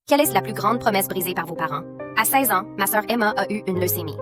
Quelle est la plus grande promesse brisée par vos parents? À 16 ans, ma sœur Emma a eu une leucémie.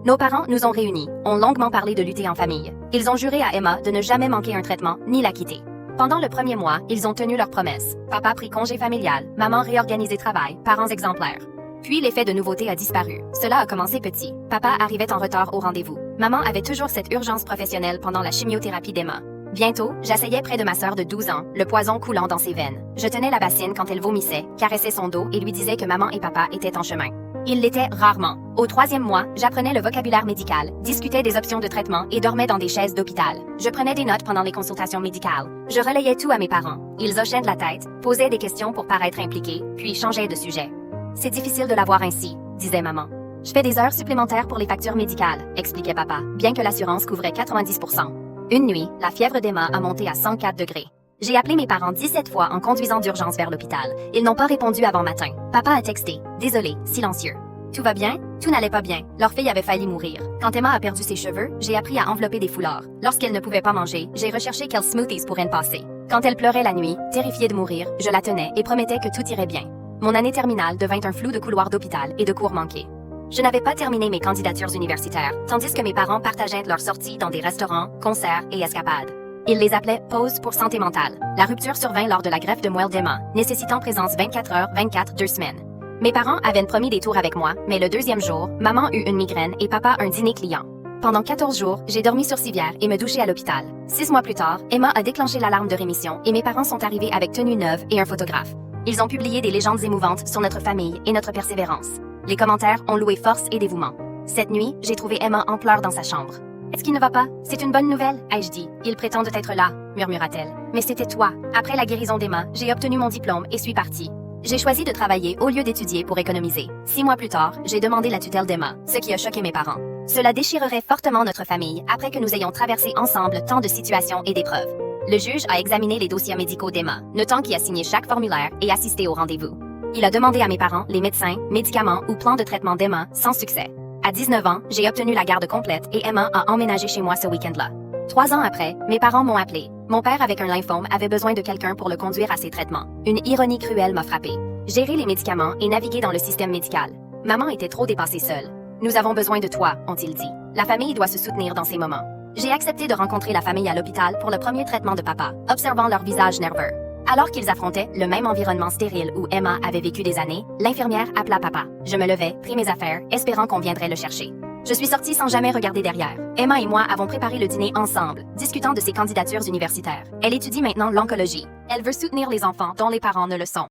Nos parents nous ont réunis, ont longuement parlé de lutter en famille. Ils ont juré à Emma de ne jamais manquer un traitement, ni la quitter. Pendant le premier mois, ils ont tenu leur promesse. Papa prit congé familial, maman réorganisé travail, parents exemplaires. Puis l'effet de nouveauté a disparu. Cela a commencé petit. Papa arrivait en retard au rendez-vous. Maman avait toujours cette urgence professionnelle pendant la chimiothérapie d'Emma. Bientôt, j'asseyais près de ma sœur de 12 ans, le poison coulant dans ses veines. Je tenais la bassine quand elle vomissait, caressais son dos et lui disais que maman et papa étaient en chemin. Ils l'étaient rarement. Au 3e mois, j'apprenais le vocabulaire médical, discutais des options de traitement et dormais dans des chaises d'hôpital. Je prenais des notes pendant les consultations médicales. Je relayais tout à mes parents. Ils hochaient de la tête, posaient des questions pour paraître impliqués, puis changeaient de sujet. C'est difficile de la voir ainsi, disait maman. Je fais des heures supplémentaires pour les factures médicales, expliquait papa, bien que l'assurance couvrait 90%. Une nuit, la fièvre d'Emma a monté à 104 degrés. J'ai appelé mes parents 17 fois en conduisant d'urgence vers l'hôpital. Ils n'ont pas répondu avant matin. Papa a texté. Désolé, silencieux. Tout va bien? Tout n'allait pas bien. Leur fille avait failli mourir. Quand Emma a perdu ses cheveux, j'ai appris à envelopper des foulards. Lorsqu'elle ne pouvait pas manger, j'ai recherché quels smoothies pourraient me passer. Quand elle pleurait la nuit, terrifiée de mourir, je la tenais et promettais que tout irait bien. Mon année terminale devint un flou de couloirs d'hôpital et de cours manqués. Je n'avais pas terminé mes candidatures universitaires, tandis que mes parents partageaient leurs sorties dans des restaurants, concerts et escapades. Ils les appelaient « pauses pour santé mentale ». La rupture survint lors de la greffe de moelle d'Emma, nécessitant présence 24 heures, 24, 2 semaines. Mes parents avaient promis des tours avec moi, mais le 2e jour, maman eut une migraine et papa un dîner client. Pendant 14 jours, j'ai dormi sur civière et me douché à l'hôpital. 6 mois plus tard, Emma a déclenché l'alarme de rémission et mes parents sont arrivés avec tenue neuve et un photographe. Ils ont publié des légendes émouvantes sur notre famille et notre persévérance. Les commentaires ont loué force et dévouement. Cette nuit, j'ai trouvé Emma en pleurs dans sa chambre. « Est-ce qu'il ne va pas? C'est une bonne nouvelle, » ai-je dit. « Ils prétendent être là, » murmura-t-elle. « Mais c'était toi. » Après la guérison d'Emma, j'ai obtenu mon diplôme et suis partie. J'ai choisi de travailler au lieu d'étudier pour économiser. 6 mois plus tard, j'ai demandé la tutelle d'Emma, ce qui a choqué mes parents. Cela déchirerait fortement notre famille après que nous ayons traversé ensemble tant de situations et d'épreuves. Le juge a examiné les dossiers médicaux d'Emma, notant qu'il a signé chaque formulaire et assisté au rendez-vous. Il a demandé à mes parents les médecins, médicaments ou plans de traitement d'Emma sans succès. À 19 ans, j'ai obtenu la garde complète et Emma a emménagé chez moi ce week-end-là. 3 ans après, mes parents m'ont appelé. Mon père avec un lymphome avait besoin de quelqu'un pour le conduire à ses traitements. Une ironie cruelle m'a frappée. Gérer les médicaments et naviguer dans le système médical. Maman était trop dépassée seule. Nous avons besoin de toi, ont-ils dit. La famille doit se soutenir dans ces moments. J'ai accepté de rencontrer la famille à l'hôpital pour le premier traitement de papa, observant leur visage nerveux. Alors qu'ils affrontaient le même environnement stérile où Emma avait vécu des années, l'infirmière appela papa. Je me levai, pris mes affaires, espérant qu'on viendrait le chercher. Je suis sortie sans jamais regarder derrière. Emma et moi avons préparé le dîner ensemble, discutant de ses candidatures universitaires. Elle étudie maintenant l'oncologie. Elle veut soutenir les enfants dont les parents ne le sont.